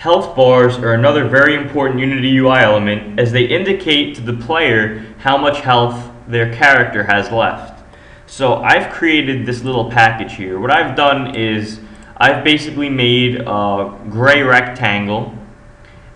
Health bars are another very important Unity UI element as they indicate to the player how much health their character has left. So I've created this little package here. What I've done is I've basically made a gray rectangle,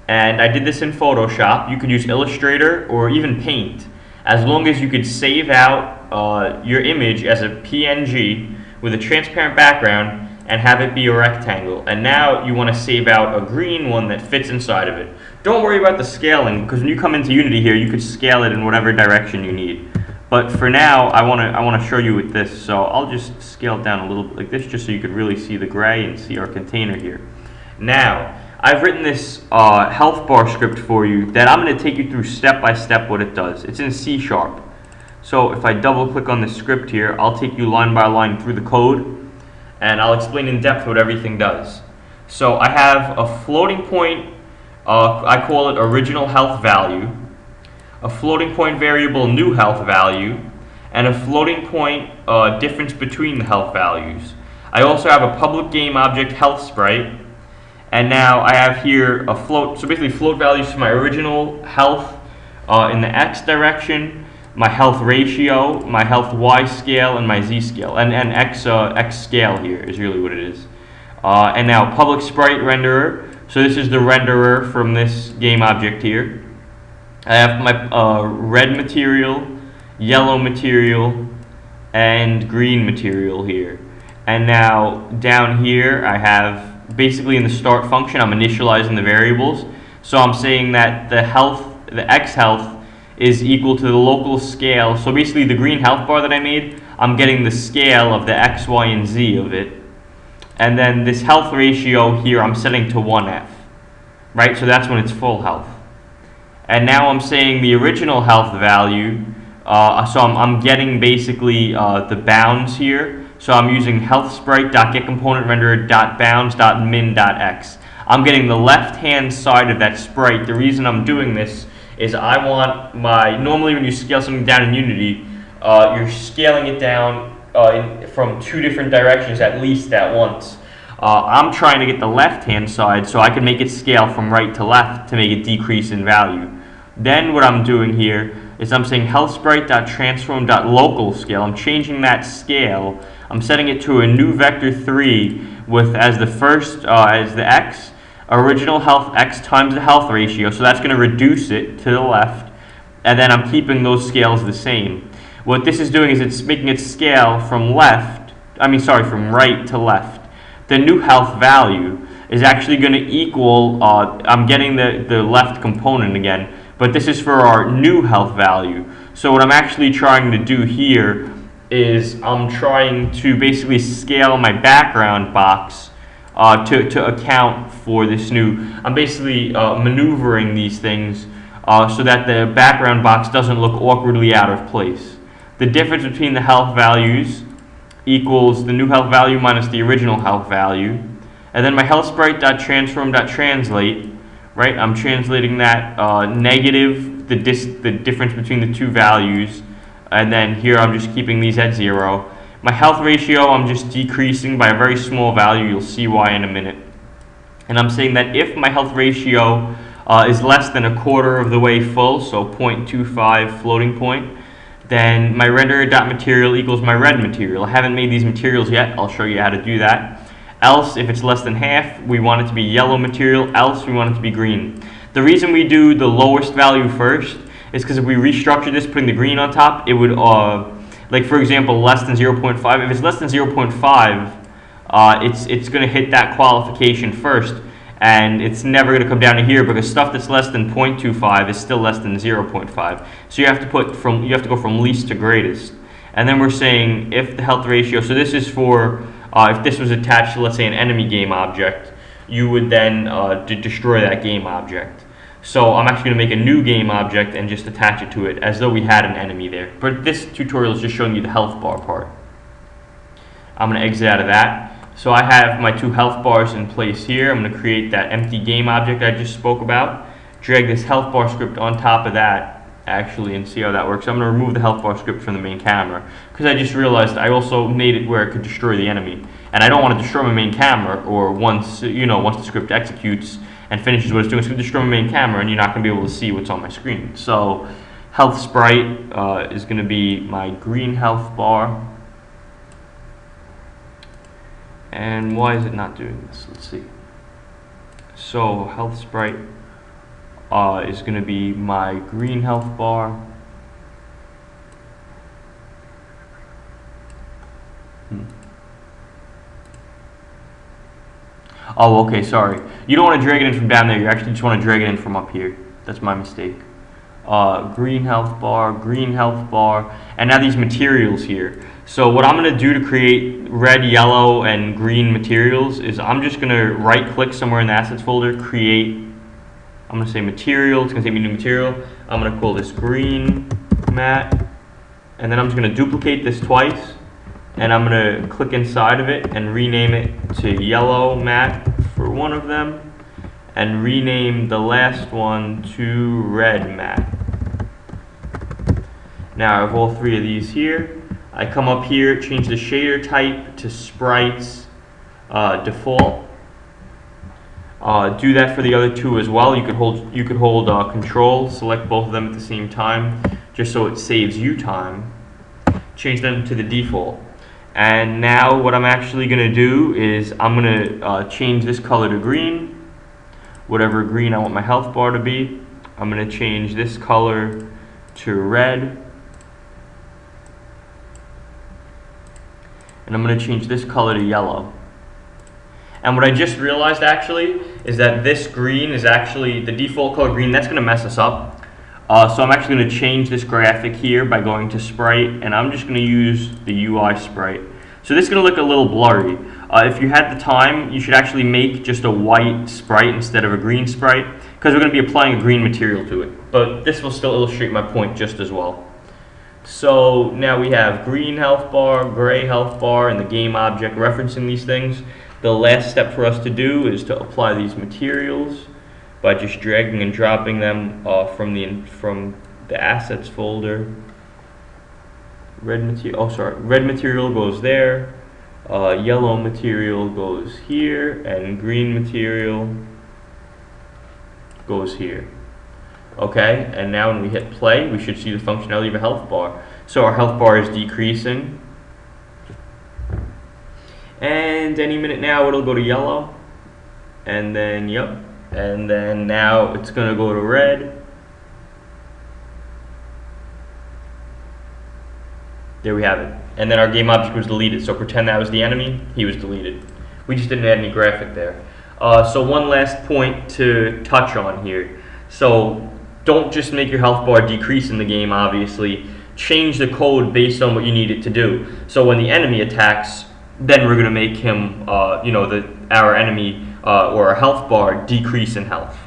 and I did this in Photoshop. You could use Illustrator or even Paint, as long as you could save out your image as a PNG with a transparent background and have it be a rectangle. And now you want to save out a green one that fits inside of it. Don't worry about the scaling, because when you come into Unity here, you could scale it in whatever direction you need. But for now, I want to show you with this. So I'll just scale it down a little bit like this, just so you could really see the gray and see our container here. Now, I've written this health bar script for you that I'm going to take you through step by step what it does. It's in C#. So if I double click on the script here, I'll take you line by line through the code, and I'll explain in depth what everything does. So I have a floating point, I call it original health value, a floating point variable new health value, and a floating point difference between the health values. I also have a public game object health sprite, and now I have here a float, so basically float values for my original health in the X direction, my health ratio, my health Y scale, and my Z scale, and X scale here is really what it is. And now public sprite renderer, so this is the renderer from this game object here. I have my red material, yellow material, and green material here. And now down here I have, basically in the start function, I'm initializing the variables. So I'm saying that the X health is equal to the local scale. So basically the green health bar that I made, I'm getting the scale of the X, Y, and Z of it. And then this health ratio here, I'm setting to 1F, right? So that's when it's full health. And now I'm saying the original health value, so I'm getting basically the bounds here. So I'm using health sprite.getComponentRenderer.bounds.min.x. I'm getting the left-hand side of that sprite. The reason I'm doing this is I want normally when you scale something down in Unity, you're scaling it down from two different directions at least at once. I'm trying to get the left-hand side so I can make it scale from right to left to make it decrease in value. Then what I'm doing here is I'm saying healthsprite.transform.local scale. I'm changing that scale. I'm setting it to a new vector 3 with as the first, as the X, original health X times the health ratio, so that's going to reduce it to the left, and then I'm keeping those scales the same. What this is doing is it's making it scale from right to left. The new health value is actually going to equal, I'm getting the left component again, but this is for our new health value. So what I'm actually trying to do here is I'm trying to basically scale my background box to account for this new. I'm basically maneuvering these things so that the background box doesn't look awkwardly out of place. The difference between the health values equals the new health value minus the original health value. And then my healthsprite.transform.translate, right? I'm translating that negative, the difference between the two values. And then here I'm just keeping these at 0. My health ratio, I'm just decreasing by a very small value. You'll see why in a minute. And I'm saying that if my health ratio is less than a quarter of the way full, so 0.25 floating point, then my renderer.material equals my red material. I haven't made these materials yet. I'll show you how to do that. Else, if it's less than half, we want it to be yellow material. Else, we want it to be green. The reason we do the lowest value first is because if we restructure this, putting the green on top, it would, like for example, less than 0.5. If it's less than 0.5, it's going to hit that qualification first, and it's never going to come down to here because stuff that's less than 0.25 is still less than 0.5. So you have to go from least to greatest. And then we're saying if the health ratio, so this is for if this was attached to, let's say, an enemy game object, you would then destroy that game object. So I'm actually going to make a new game object and just attach it to it as though we had an enemy there. But this tutorial is just showing you the health bar part. I'm going to exit out of that. So I have my two health bars in place here. I'm going to create that empty game object I just spoke about, drag this health bar script on top of that, actually and see how that works. I'm going to remove the health bar script from the main camera because I just realized I also made it where it could destroy the enemy, and I don't want to destroy my main camera, or once the script executes and finishes what it's doing, it's going to destroy my main camera and you're not going to be able to see what's on my screen. So health sprite is going to be my green health bar. And why is it not doing this? Let's see. So health sprite is going to be my green health bar. Oh, okay, sorry. You don't want to drag it in from down there. You actually just want to drag it in from up here. That's my mistake. Green health bar, and now these materials here. So what I'm going to do to create red, yellow, and green materials is I'm just going to right-click somewhere in the assets folder, create. I'm going to say material. It's going to take me new material. I'm going to call this green mat, and then I'm just going to duplicate this twice, and I'm going to click inside of it and rename it to yellow mat for one of them, and rename the last one to red mat. Now I have all three of these here. I come up here, change the shader type to sprites default. Do that for the other two as well. You could hold control, select both of them at the same time, just so it saves you time. Change them to the default. And now what I'm actually going to do is I'm going to change this color to green, whatever green I want my health bar to be. I'm going to change this color to red. And I'm going to change this color to yellow. And what I just realized actually is that this green is actually the default color green. That's going to mess us up. So I'm actually going to change this graphic here by going to Sprite, and I'm just going to use the UI Sprite. So this is going to look a little blurry. If you had the time, you should actually make just a white sprite instead of a green sprite, because we're going to be applying a green material to it. But this will still illustrate my point just as well. So now we have green health bar, gray health bar, and the game object referencing these things. The last step for us to do is to apply these materials by just dragging and dropping them from the assets folder. Red material goes there, yellow material goes here, and green material goes here. Okay, and now when we hit play, we should see the functionality of a health bar. So our health bar is decreasing. And any minute now it'll go to yellow. And then, yep. And then now it's going to go to red. There we have it. And then our game object was deleted. So pretend that was the enemy, he was deleted. We just didn't add any graphic there. So one last point to touch on here. So don't just make your health bar decrease in the game, obviously. Change the code based on what you need it to do. So when the enemy attacks, then we're going to make him, our enemy or our health bar decrease in health.